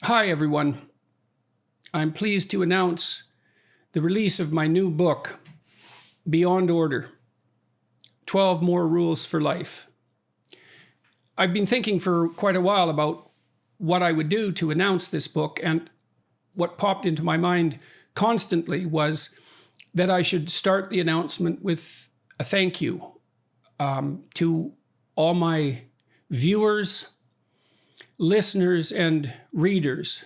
Hi, everyone. I'm pleased to announce the release of my new book, Beyond Order, 12 More Rules for Life. I've been thinking for quite a while about what I would do to announce this book, and what popped into my mind constantly was that I should start the announcement with a thank you to all my viewers, listeners, and readers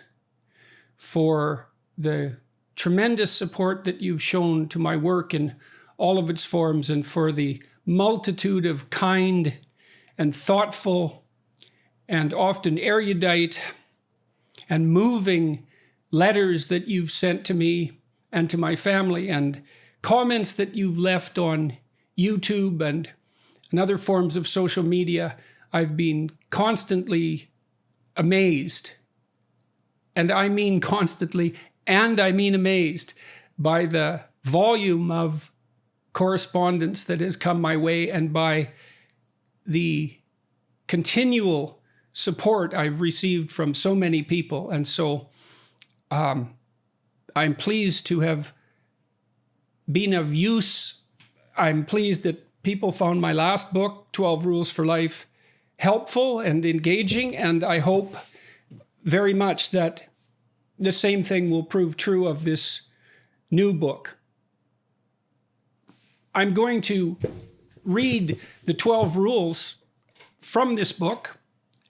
for the tremendous support that you've shown to my work in all of its forms, and for the multitude of kind and thoughtful and often erudite and moving letters that you've sent to me and to my family, and comments that you've left on YouTube and other forms of social media. I've been constantly amazed, and I mean constantly, and I mean amazed, by the volume of correspondence that has come my way, and by the continual support I've received from so many people. And so I'm pleased to have been of use. I'm pleased that people found my last book, 12 Rules for Life, helpful and engaging, and I hope very much that the same thing will prove true of this new book. I'm going to read the 12 rules from this book,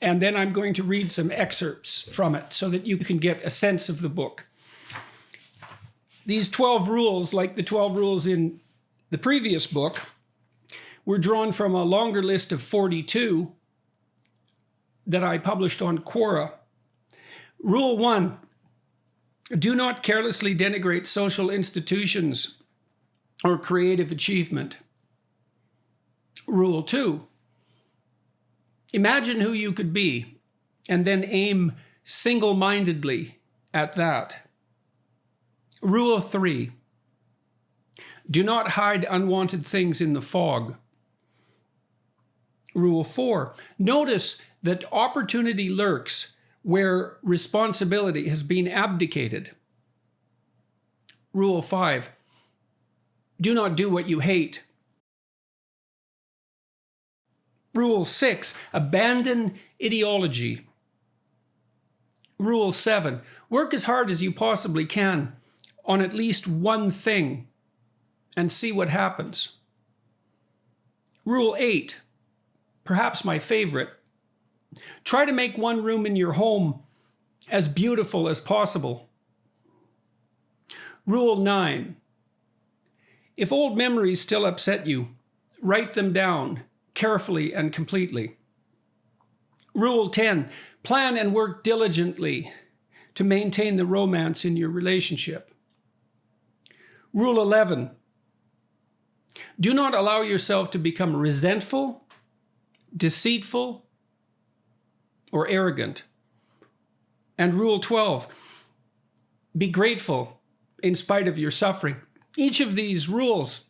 and then I'm going to read some excerpts from it so that you can get a sense of the book. These 12 rules, like the 12 rules in the previous book, were drawn from a longer list of 42 that I published on Quora. Rule 1, do not carelessly denigrate social institutions or creative achievement. Rule 2, imagine who you could be and then aim single-mindedly at that. Rule 3, do not hide unwanted things in the fog. Rule 4, notice that opportunity lurks where responsibility has been abdicated. Rule 5, do not do what you hate. Rule 6, abandon ideology. Rule 7, work as hard as you possibly can on at least one thing and see what happens. Rule 8, perhaps my favorite, try to make one room in your home as beautiful as possible. Rule 9, if old memories still upset you, write them down carefully and completely. Rule 10, plan and work diligently to maintain the romance in your relationship. Rule 11, do not allow yourself to become resentful, deceitful, or arrogant. And Rule 12, be grateful in spite of your suffering. Each of these rules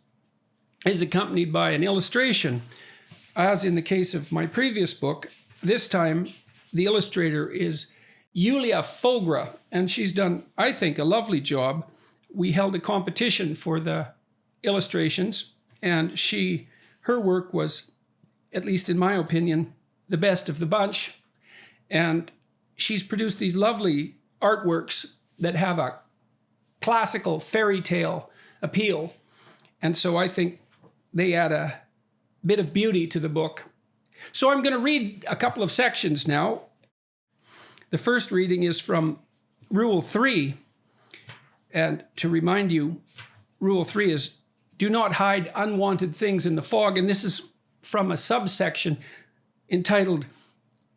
is accompanied by an illustration. As in the case of my previous book, this time the illustrator is Yulia Fogra, and she's done, I think, a lovely job. We held a competition for the illustrations, and her work was, at least in my opinion, the best of the bunch. And she's produced these lovely artworks that have a classical fairy tale appeal. And so I think they add a bit of beauty to the book. So I'm going to read a couple of sections now. The first reading is from Rule 3. And to remind you, Rule 3 is, do not hide unwanted things in the fog. And this is from a subsection entitled,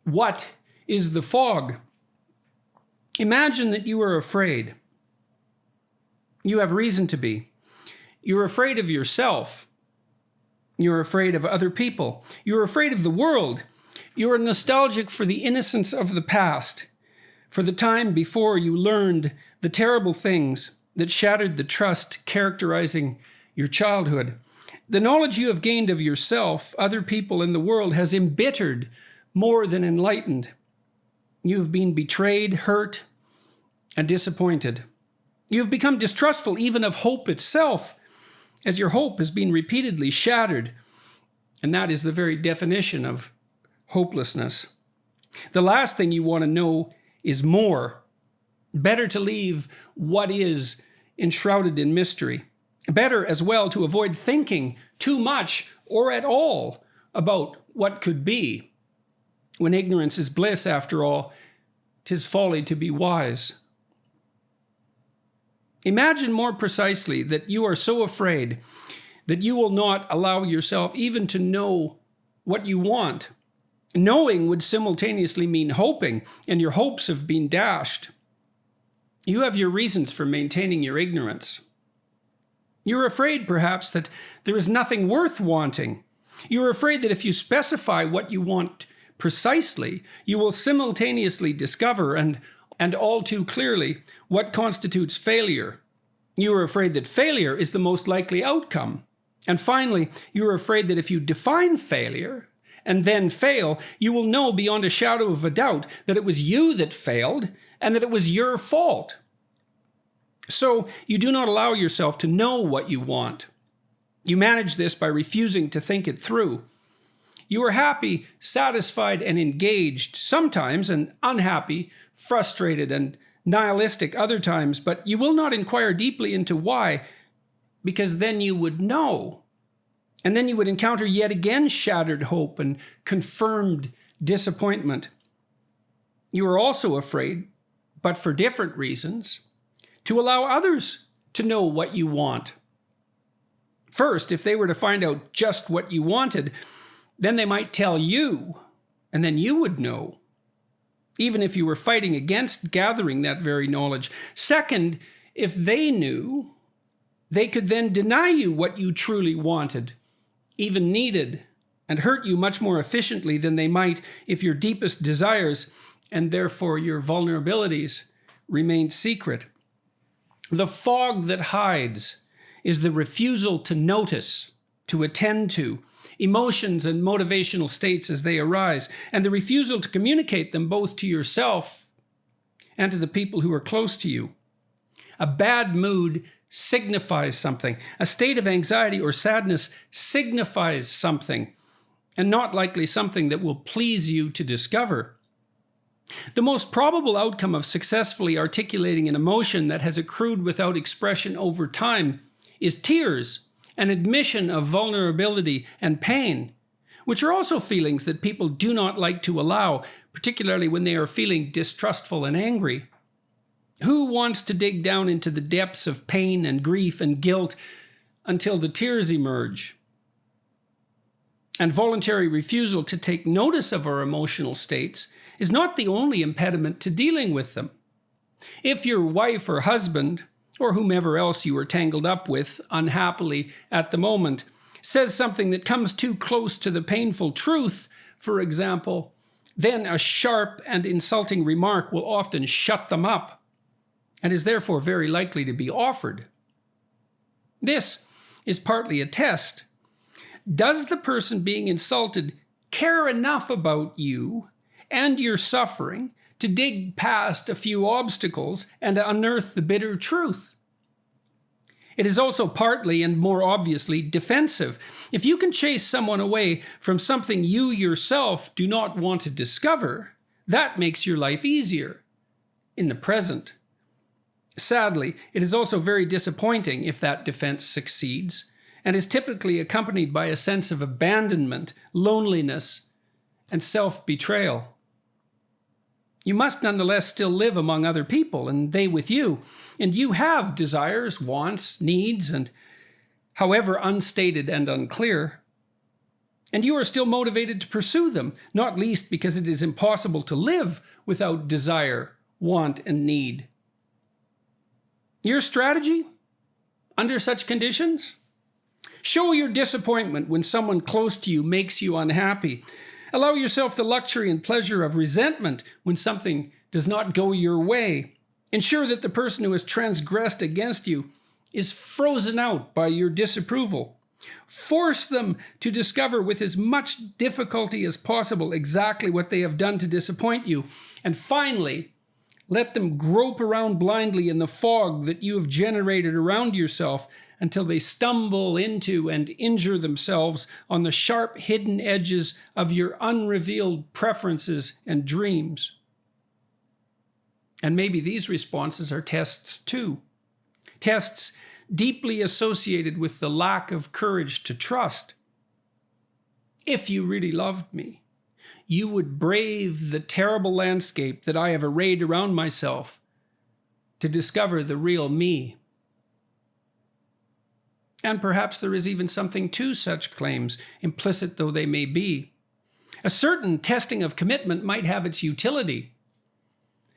What is the Fog? Imagine that you are afraid. You have reason to be. You're afraid of yourself. You're afraid of other people. You're afraid of the world. You are nostalgic for the innocence of the past, for the time before you learned the terrible things that shattered the trust characterizing your childhood. The knowledge you have gained of yourself, other people, in the world has embittered more than enlightened. You've been betrayed, hurt, and disappointed. You have become distrustful even of hope itself, as your hope has been repeatedly shattered. And that is the very definition of hopelessness. The last thing you want to know is more. Better to leave what is enshrouded in mystery. Better as well to avoid thinking too much or at all about what could be. When ignorance is bliss, after all, 'tis folly to be wise. Imagine more precisely that you are so afraid that you will not allow yourself even to know what you want. Knowing would simultaneously mean hoping, and your hopes have been dashed. You have your reasons for maintaining your ignorance. You're afraid, perhaps, that there is nothing worth wanting. You're afraid that if you specify what you want precisely, you will simultaneously discover, and all too clearly, what constitutes failure. You are afraid that failure is the most likely outcome. And finally, you are afraid that if you define failure and then fail, you will know beyond a shadow of a doubt that it was you that failed and that it was your fault. So you do not allow yourself to know what you want. You manage this by refusing to think it through. You are happy, satisfied, and engaged sometimes, and unhappy, frustrated, and nihilistic other times, but you will not inquire deeply into why, because then you would know. And then you would encounter yet again shattered hope and confirmed disappointment. You are also afraid, but for different reasons, to allow others to know what you want. First, if they were to find out just what you wanted, then they might tell you, and then you would know, even if you were fighting against gathering that very knowledge. Second, if they knew, they could then deny you what you truly wanted, even needed, and hurt you much more efficiently than they might if your deepest desires, and therefore your vulnerabilities, remained secret. The fog that hides is the refusal to notice, to attend to, emotions and motivational states as they arise, and the refusal to communicate them both to yourself and to the people who are close to you. A bad mood signifies something. A state of anxiety or sadness signifies something, and not likely something that will please you to discover. The most probable outcome of successfully articulating an emotion that has accrued without expression over time is tears, an admission of vulnerability and pain, which are also feelings that people do not like to allow, particularly when they are feeling distrustful and angry. Who wants to dig down into the depths of pain and grief and guilt until the tears emerge? And voluntary refusal to take notice of our emotional states is not the only impediment to dealing with them. If your wife or husband, or whomever else you are tangled up with unhappily at the moment, says something that comes too close to the painful truth, for example, then a sharp and insulting remark will often shut them up, and is therefore very likely to be offered. This is partly a test. Does the person being insulted care enough about you and your suffering to dig past a few obstacles and to unearth the bitter truth? It is also partly and more obviously defensive. If you can chase someone away from something you yourself do not want to discover, that makes your life easier in the present. Sadly, it is also very disappointing if that defense succeeds, and is typically accompanied by a sense of abandonment, loneliness, and self-betrayal. You must nonetheless still live among other people, and they with you, and you have desires, wants, needs, and however unstated and unclear, and you are still motivated to pursue them, not least because it is impossible to live without desire, want, and need. Your strategy under such conditions? Show your disappointment when someone close to you makes you unhappy. Allow yourself the luxury and pleasure of resentment when something does not go your way. Ensure that the person who has transgressed against you is frozen out by your disapproval. Force them to discover with as much difficulty as possible exactly what they have done to disappoint you. And finally, Let them grope around blindly in the fog that you have generated around yourself until they stumble into and injure themselves on the sharp hidden edges of your unrevealed preferences and dreams. And maybe these responses are tests too. Tests deeply associated with the lack of courage to trust. If you really loved me, you would brave the terrible landscape that I have arrayed around myself to discover the real me. And perhaps there is even something to such claims, implicit though they may be. A certain testing of commitment might have its utility.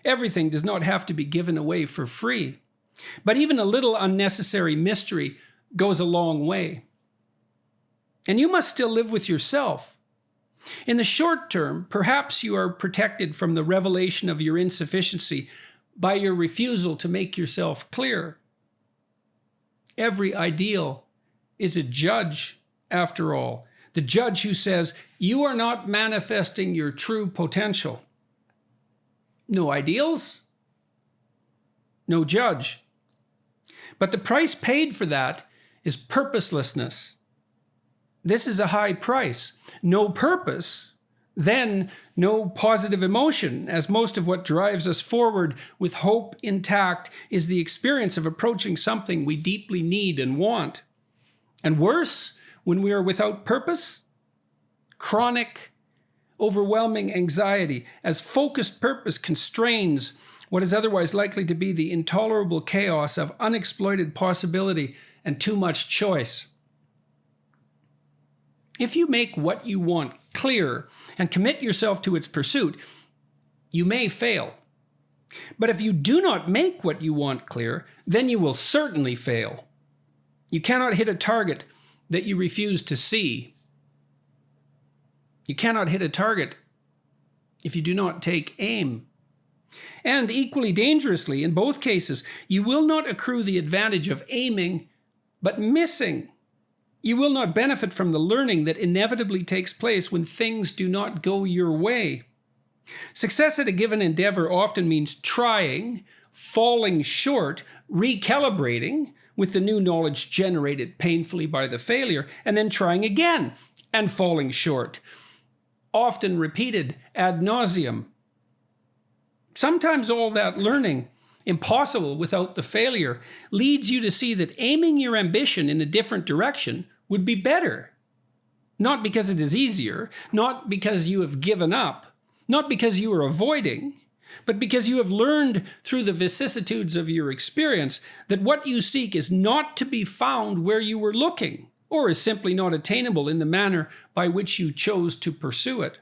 Everything does not have to be given away for free, but even a little unnecessary mystery goes a long way. And you must still live with yourself. In the short term, perhaps you are protected from the revelation of your insufficiency by your refusal to make yourself clear. Every ideal is a judge, after all. The judge who says, you are not manifesting your true potential. No ideals, no judge. But the price paid for that is purposelessness. This is a high price. No purpose, then no positive emotion, as most of what drives us forward with hope intact is the experience of approaching something we deeply need and want. And worse, when we are without purpose, chronic, overwhelming anxiety, as focused purpose constrains what is otherwise likely to be the intolerable chaos of unexploited possibility and too much choice. If you make what you want clear and commit yourself to its pursuit, you may fail. But if you do not make what you want clear, then you will certainly fail. You cannot hit a target that you refuse to see. You cannot hit a target if you do not take aim. And equally dangerously, in both cases, you will not accrue the advantage of aiming, but missing. You will not benefit from the learning that inevitably takes place when things do not go your way. Success at a given endeavor often means trying, falling short, recalibrating with the new knowledge generated painfully by the failure, and then trying again and falling short, often repeated ad nauseum. Sometimes all that learning, impossible without the failure, leads you to see that aiming your ambition in a different direction would be better. Not because it is easier, not because you have given up, not because you are avoiding, but because you have learned through the vicissitudes of your experience that what you seek is not to be found where you were looking, or is simply not attainable in the manner by which you chose to pursue it.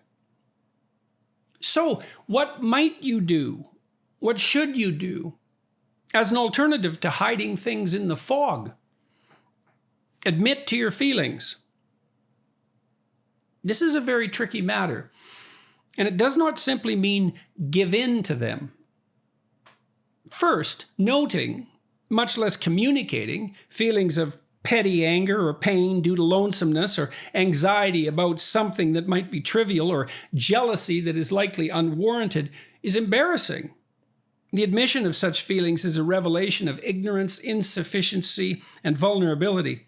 So, what might you do? What should you do as an alternative to hiding things in the fog? Admit to your feelings. This is a very tricky matter, and it does not simply mean give in to them. First, noting, much less communicating, feelings of petty anger or pain due to lonesomeness or anxiety about something that might be trivial or jealousy that is likely unwarranted is embarrassing. The admission of such feelings is a revelation of ignorance, insufficiency, and vulnerability.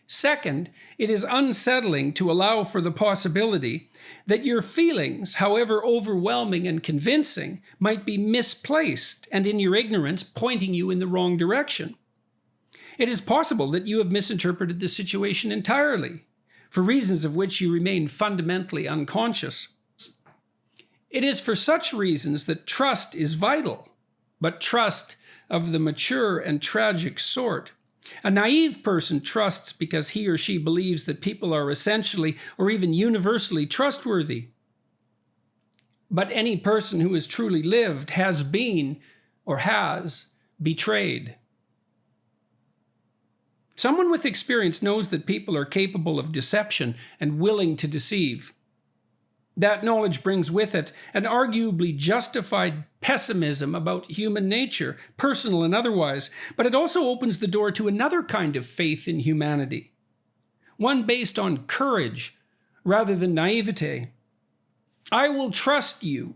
Second, it is unsettling to allow for the possibility that your feelings, however overwhelming and convincing, might be misplaced and in your ignorance pointing you in the wrong direction. It is possible that you have misinterpreted the situation entirely, for reasons of which you remain fundamentally unconscious. It is for such reasons that trust is vital, but trust of the mature and tragic sort. A naive person trusts because he or she believes that people are essentially or even universally trustworthy. But any person who has truly lived has been or has betrayed. Someone with experience knows that people are capable of deception and willing to deceive. That knowledge brings with it an arguably justified pessimism about human nature, personal and otherwise, but it also opens the door to another kind of faith in humanity, one based on courage rather than naivete. I will trust you.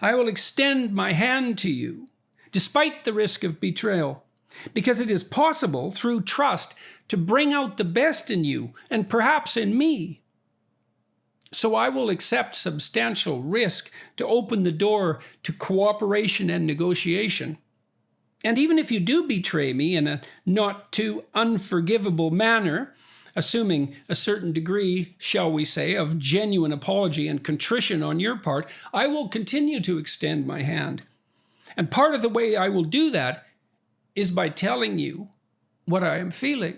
I will extend my hand to you, despite the risk of betrayal, because it is possible, through trust, to bring out the best in you and perhaps in me. So I will accept substantial risk to open the door to cooperation and negotiation. And even if you do betray me in a not too unforgivable manner, assuming a certain degree, shall we say, of genuine apology and contrition on your part, I will continue to extend my hand. And part of the way I will do that is by telling you what I am feeling.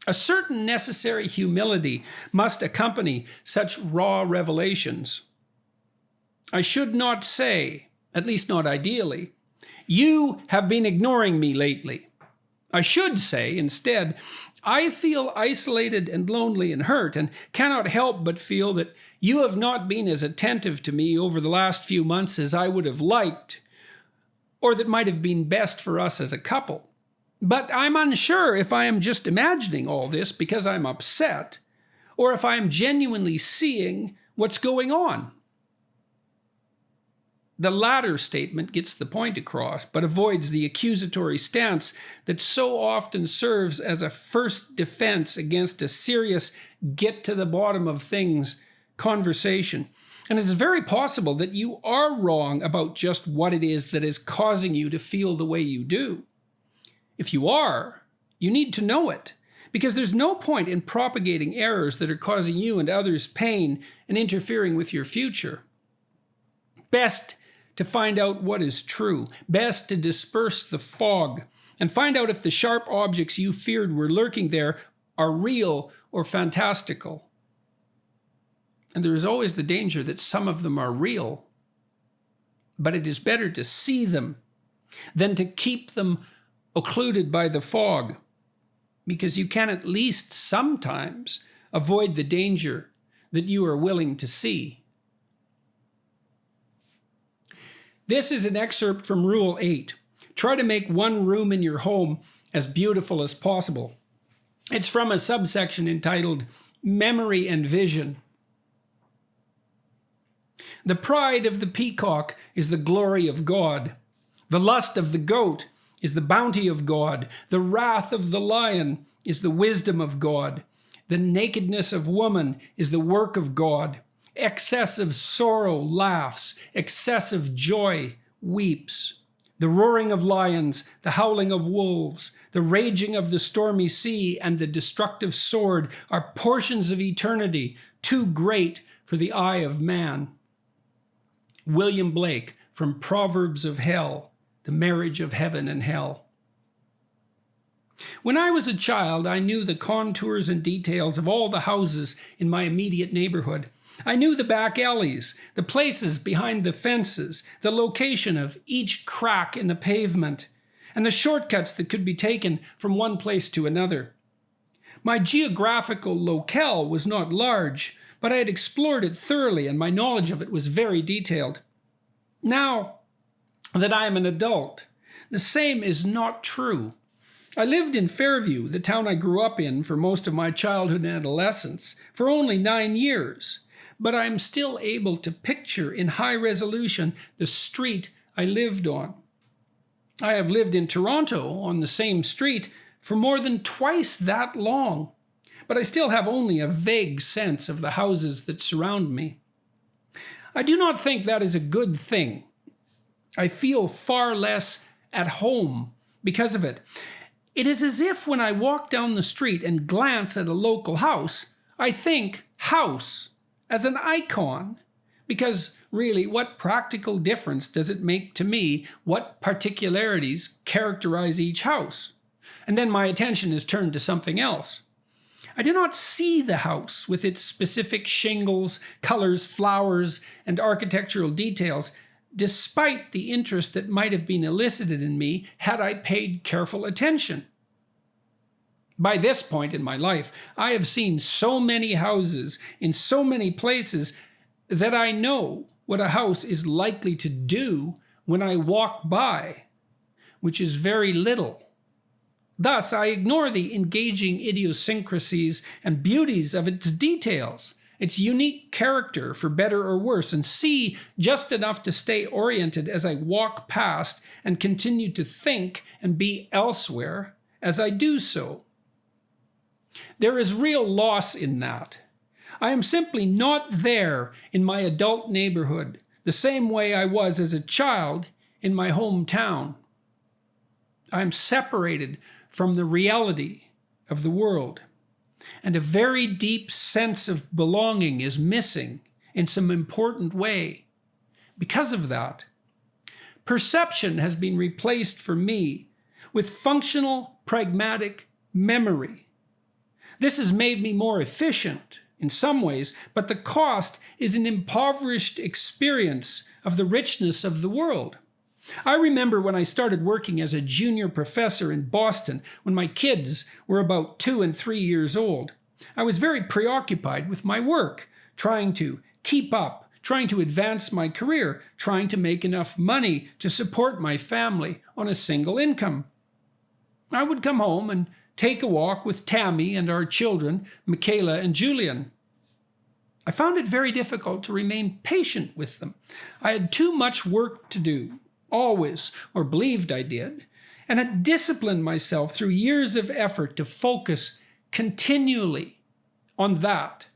A certain necessary humility must accompany such raw revelations. I should not say, at least not ideally, "You have been ignoring me lately." I should say, instead, "I feel isolated and lonely and hurt, and cannot help but feel that you have not been as attentive to me over the last few months as I would have liked, or that might have been best for us as a couple. But I'm unsure if I am just imagining all this because I'm upset, or if I am genuinely seeing what's going on." The latter statement gets the point across, but avoids the accusatory stance that so often serves as a first defense against a serious get-to-the-bottom-of-things conversation. And it's very possible that you are wrong about just what it is that is causing you to feel the way you do. If you are, you need to know it, because there's no point in propagating errors that are causing you and others pain and interfering with your future. Best to find out what is true, best to disperse the fog, and find out if the sharp objects you feared were lurking there are real or fantastical. And there is always the danger that some of them are real, but it is better to see them than to keep them occluded by the fog, because you can at least sometimes avoid the danger that you are willing to see. This is an excerpt from Rule 8. Try to make one room in your home as beautiful as possible. It's from a subsection entitled Memory and Vision. The pride of the peacock is the glory of God. The lust of the goat is the bounty of God. The wrath of the lion is the wisdom of God. The nakedness of woman is the work of God. Excessive sorrow laughs, excessive joy weeps. The roaring of lions, the howling of wolves, the raging of the stormy sea, and the destructive sword are portions of eternity, too great for the eye of man. William Blake, from Proverbs of Hell, the marriage of heaven and hell. When I was a child, I knew the contours and details of all the houses in my immediate neighborhood. I knew the back alleys, the places behind the fences, the location of each crack in the pavement, and the shortcuts that could be taken from one place to another. My geographical locale was not large, but I had explored it thoroughly, and my knowledge of it was very detailed. Now that I am an adult, the same is not true. I lived in Fairview, the town I grew up in for most of my childhood and adolescence, for only 9 years, but I am still able to picture in high resolution the street I lived on. I have lived in Toronto on the same street for more than twice that long, but I still have only a vague sense of the houses that surround me. I do not think that is a good thing. I feel far less at home because of it. It is as if when I walk down the street and glance at a local house, I think house as an icon, because really, what practical difference does it make to me what particularities characterize each house? And then my attention is turned to something else. I do not see the house with its specific shingles, colors, flowers, and architectural details, despite the interest that might have been elicited in me had I paid careful attention. By this point in my life, I have seen so many houses in so many places that I know what a house is likely to do when I walk by, which is very little. Thus, I ignore the engaging idiosyncrasies and beauties of its details its unique character for better or worse, and see just enough to stay oriented as I walk past and continue to think and be elsewhere as I do so. There is real loss in that. I am simply not there in my adult neighborhood the same way I was as a child in my hometown. I am separated from the reality of the world, and a very deep sense of belonging is missing in some important way. Because of that, perception has been replaced for me with functional, pragmatic memory. This has made me more efficient in some ways, but the cost is an impoverished experience of the richness of the world. I remember when I started working as a junior professor in Boston, when my kids were about 2 and 3 years old. I was very preoccupied with my work, trying to keep up, trying to advance my career, trying to make enough money to support my family on a single income. I would come home and take a walk with Tammy and our children, Michaela and Julian. I found it very difficult to remain patient with them. I had too much work to do, always, or believed I did, and had disciplined myself through years of effort to focus continually on that.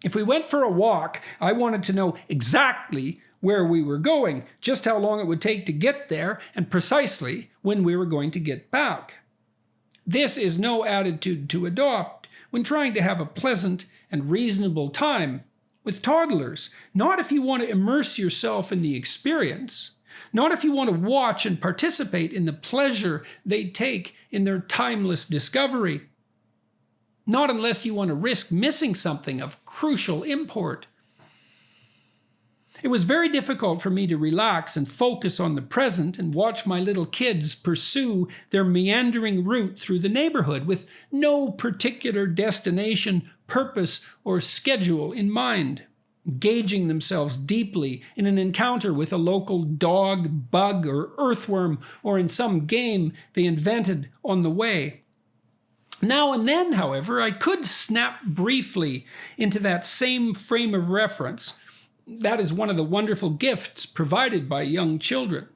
If we went for a walk, I wanted to know exactly where we were going, just how long it would take to get there, and precisely when we were going to get back. This is no attitude to adopt when trying to have a pleasant and reasonable time with toddlers. Not if you want to immerse yourself in the experience, not if you want to watch and participate in the pleasure they take in their timeless discovery, not unless you want to risk missing something of crucial import. It was very difficult for me to relax and focus on the present and watch my little kids pursue their meandering route through the neighborhood with no particular destination, purpose, or schedule in mind, engaging themselves deeply in an encounter with a local dog, bug, or earthworm, or in some game they invented on the way. Now and then, however, I could snap briefly into that same frame of reference. That is one of the wonderful gifts provided by young children,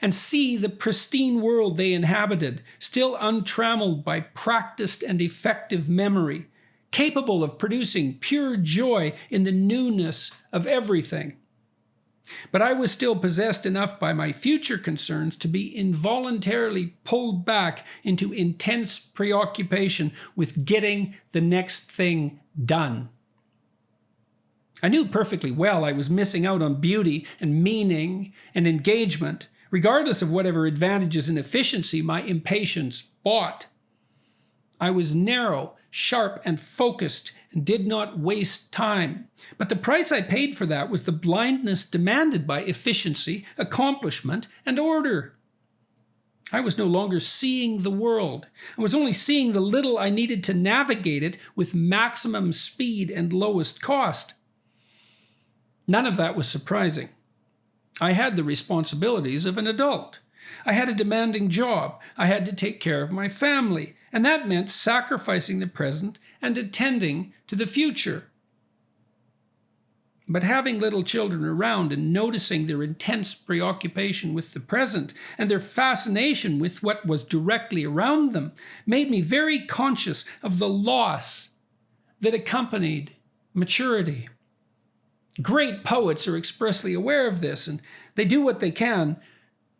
and see the pristine world they inhabited, still untrammeled by practiced and effective memory, capable of producing pure joy in the newness of everything. But I was still possessed enough by my future concerns to be involuntarily pulled back into intense preoccupation with getting the next thing done. I knew perfectly well I was missing out on beauty and meaning and engagement, regardless of whatever advantages and efficiency my impatience bought. I was narrow, sharp, and focused, and did not waste time. But the price I paid for that was the blindness demanded by efficiency, accomplishment, and order. I was no longer seeing the world. I was only seeing the little I needed to navigate it with maximum speed and lowest cost. None of that was surprising. I had the responsibilities of an adult. I had a demanding job. I had to take care of my family, and that meant sacrificing the present and attending to the future. But having little children around and noticing their intense preoccupation with the present and their fascination with what was directly around them made me very conscious of the loss that accompanied maturity. Great poets are expressly aware of this, and they do what they can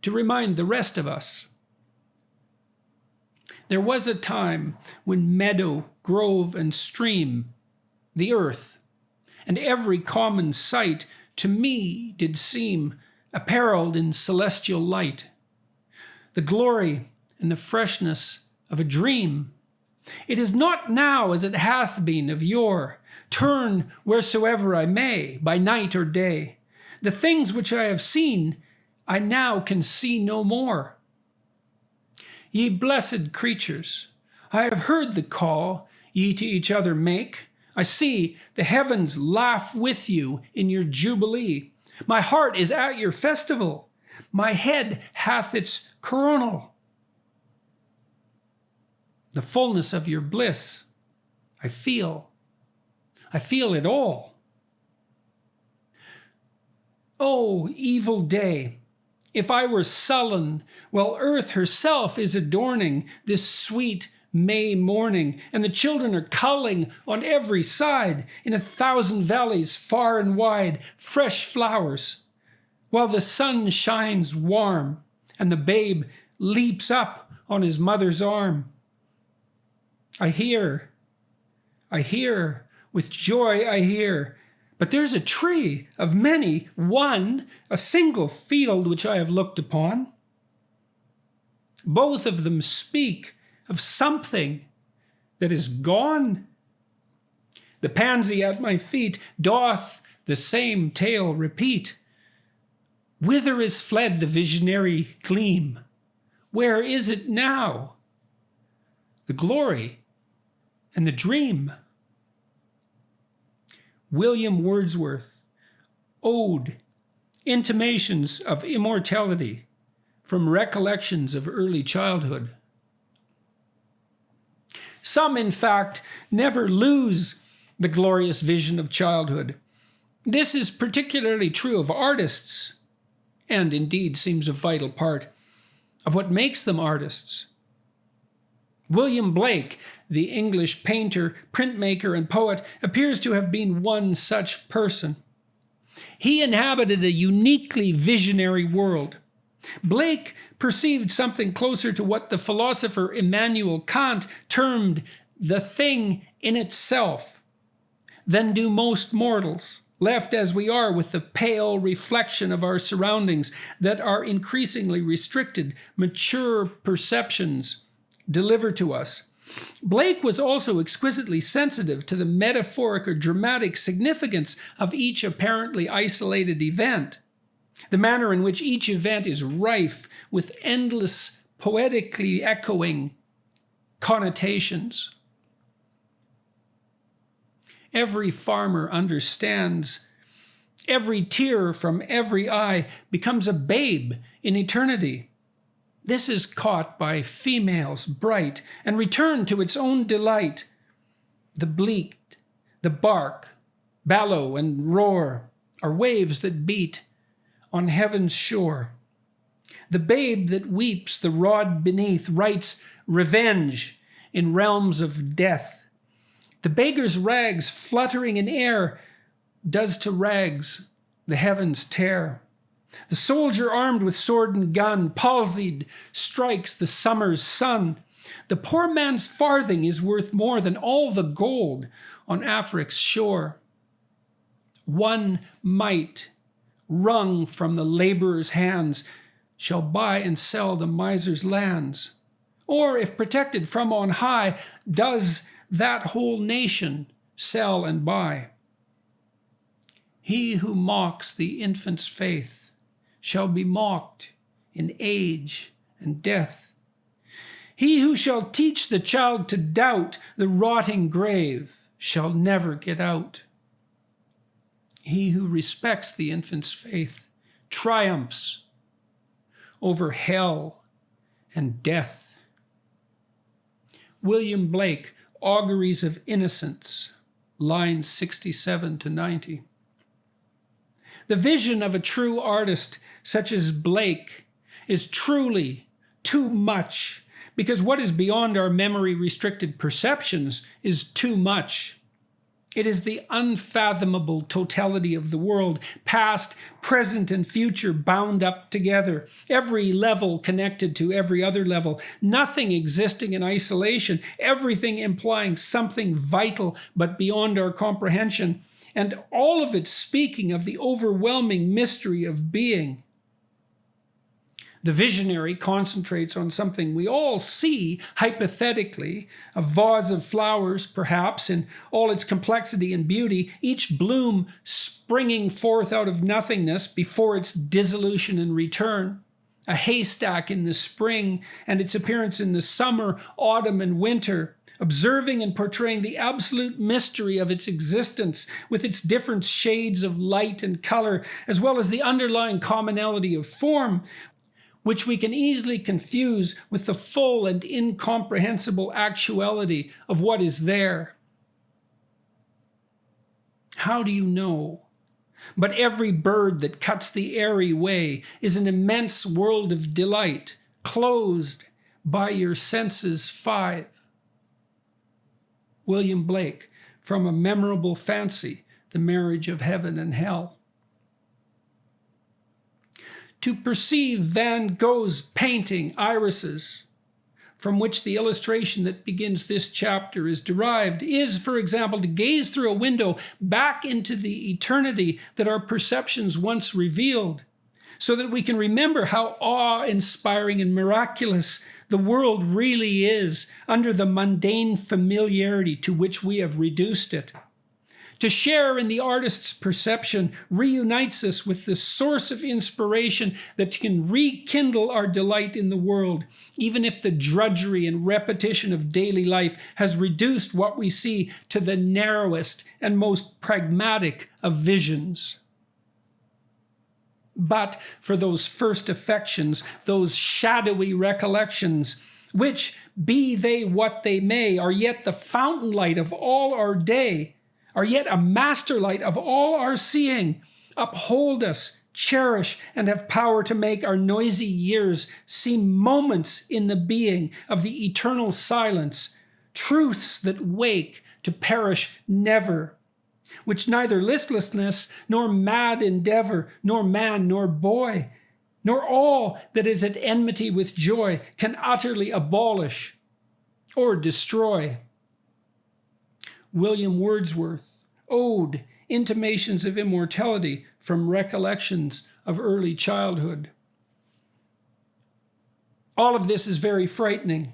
to remind the rest of us. There was a time when meadow, grove, and stream, the earth, and every common sight to me did seem apparelled in celestial light, the glory and the freshness of a dream. It is not now as it hath been of yore. Turn wheresoever I may, by night or day. The things which I have seen, I now can see no more. Ye blessed creatures, I have heard the call ye to each other make. I see the heavens laugh with you in your jubilee. My heart is at your festival. My head hath its coronal. The fullness of your bliss I feel. I feel it all. Oh, evil day, if I were sullen, while earth herself is adorning this sweet May morning, and the children are culling on every side, in 1,000 valleys far and wide, fresh flowers, while the sun shines warm, and the babe leaps up on his mother's arm. I hear, with joy I hear, but there's a tree of many, one, a single field which I have looked upon. Both of them speak of something that is gone. The pansy at my feet doth the same tale repeat. Whither is fled the visionary gleam? Where is it now? The glory and the dream. William Wordsworth, Ode, Intimations of Immortality, from Recollections of Early Childhood. Some, in fact, never lose the glorious vision of childhood. This is particularly true of artists, and indeed seems a vital part of what makes them artists. William Blake, the English painter, printmaker, and poet, appears to have been one such person. He inhabited a uniquely visionary world. Blake perceived something closer to what the philosopher Immanuel Kant termed the thing in itself than do most mortals, left as we are with the pale reflection of our surroundings that are increasingly restricted, mature perceptions deliver to us. Blake was also exquisitely sensitive to the metaphoric or dramatic significance of each apparently isolated event, the manner in which each event is rife with endless, poetically echoing connotations. Every farmer understands. Every tear from every eye becomes a babe in eternity. This is caught by females bright and returned to its own delight. The bleat, the bark, bellow and roar are waves that beat on heaven's shore. The babe that weeps the rod beneath writes revenge in realms of death. The beggar's rags fluttering in air does to rags the heavens tear. The soldier armed with sword and gun, palsied, strikes the summer's sun. The poor man's farthing is worth more than all the gold on Afric's shore. One mite, wrung from the laborer's hands, shall buy and sell the miser's lands. Or, if protected from on high, does that whole nation sell and buy. He who mocks the infant's faith shall be mocked in age and death. He who shall teach the child to doubt the rotting grave shall never get out. He who respects the infant's faith triumphs over hell and death. William Blake, Auguries of Innocence, lines 67 to 90. The vision of a true artist such as Blake is truly too much, because what is beyond our memory-restricted perceptions is too much. It is the unfathomable totality of the world, past, present, and future bound up together, every level connected to every other level, nothing existing in isolation, everything implying something vital but beyond our comprehension, and all of it speaking of the overwhelming mystery of being. The visionary concentrates on something we all see hypothetically, a vase of flowers, perhaps, in all its complexity and beauty, each bloom springing forth out of nothingness before its dissolution and return. A haystack in the spring and its appearance in the summer, autumn, and winter, observing and portraying the absolute mystery of its existence with its different shades of light and color, as well as the underlying commonality of form, which we can easily confuse with the full and incomprehensible actuality of what is there. How do you know? But every bird that cuts the airy way is an immense world of delight, closed by your senses 5. William Blake, from A Memorable Fancy, The Marriage of Heaven and Hell. To perceive Van Gogh's painting, Irises, from which the illustration that begins this chapter is derived, is, for example, to gaze through a window back into the eternity that our perceptions once revealed, so that we can remember how awe-inspiring and miraculous the world really is under the mundane familiarity to which we have reduced it. To share in the artist's perception reunites us with the source of inspiration that can rekindle our delight in the world, even if the drudgery and repetition of daily life has reduced what we see to the narrowest and most pragmatic of visions. But for those first affections, those shadowy recollections, which, be they what they may, are yet the fountain light of all our day, are yet a master light of all our seeing, uphold us, cherish, and have power to make our noisy years seem moments in the being of the eternal silence, truths that wake to perish never, which neither listlessness, nor mad endeavor, nor man, nor boy, nor all that is at enmity with joy can utterly abolish or destroy. William Wordsworth, Ode, Intimations of Immortality from Recollections of Early Childhood. All of this is very frightening.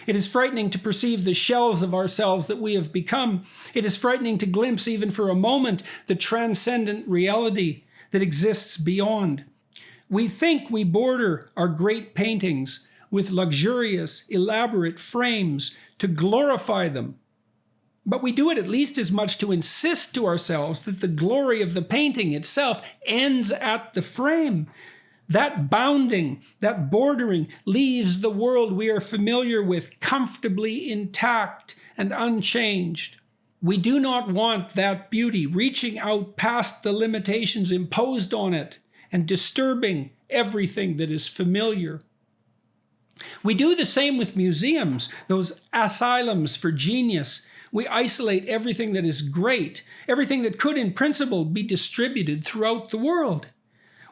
It is frightening to perceive the shells of ourselves that we have become. It is frightening to glimpse, even for a moment, the transcendent reality that exists beyond. We think we border our great paintings with luxurious, elaborate frames to glorify them. But we do it at least as much to insist to ourselves that the glory of the painting itself ends at the frame. That bounding, that bordering, leaves the world we are familiar with comfortably intact and unchanged. We do not want that beauty reaching out past the limitations imposed on it and disturbing everything that is familiar. We do the same with museums, those asylums for genius. We isolate everything that is great, everything that could in principle be distributed throughout the world.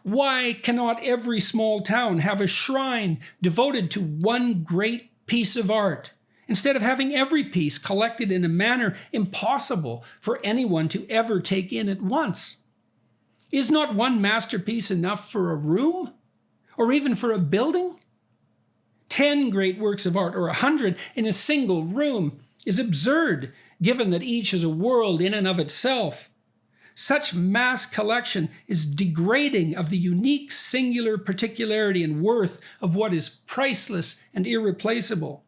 Why cannot every small town have a shrine devoted to one great piece of art, instead of having every piece collected in a manner impossible for anyone to ever take in at once? Is not one masterpiece enough for a room, or even for a building? 10 great works of art, or 100 in a single room, is absurd, given that each is a world in and of itself. Such mass collection is degrading of the unique singular particularity and worth of what is priceless and irreplaceable.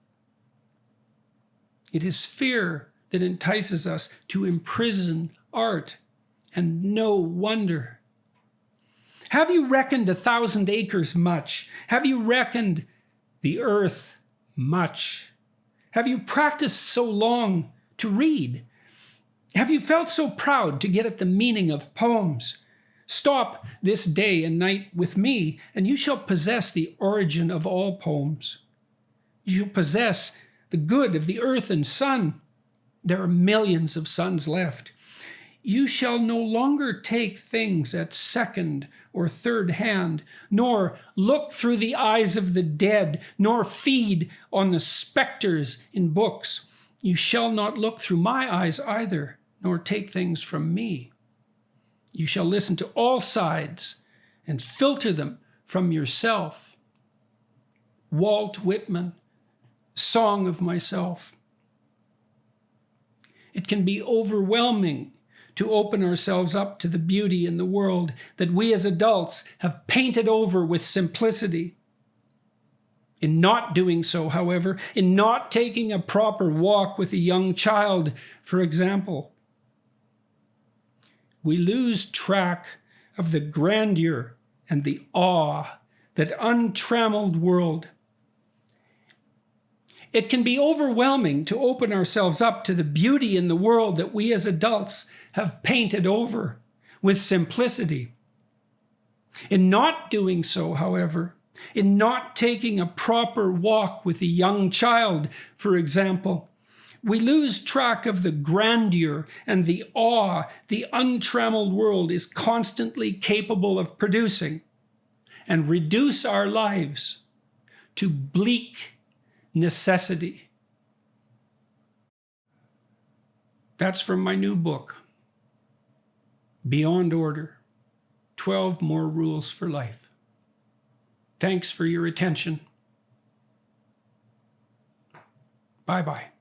It is fear that entices us to imprison art, and no wonder. Have you reckoned 1,000 acres much? Have you reckoned the earth much? Have you practiced so long to read? Have you felt so proud to get at the meaning of poems? Stop this day and night with me, and you shall possess the origin of all poems. You shall possess the good of the earth and sun. There are millions of suns left. You shall no longer take things at second or third hand, nor look through the eyes of the dead, nor feed on the specters in books. You shall not look through my eyes either, nor take things from me. You shall listen to all sides and filter them from yourself. Walt Whitman, Song of Myself. It can be overwhelming to open ourselves up to the beauty in the world that we as adults have painted over with simplicity. In not doing so, however, in not taking a proper walk with a young child, for example, we lose track of the grandeur and the awe that untrammeled world. It can be overwhelming to open ourselves up to the beauty in the world that we as adults have painted over with simplicity. In not doing so, however, in not taking a proper walk with a young child, for example, we lose track of the grandeur and the awe the untrammeled world is constantly capable of producing, and reduce our lives to bleak necessity. That's from my new book, Beyond Order, 12 More Rules for Life. Thanks for your attention. Bye-bye.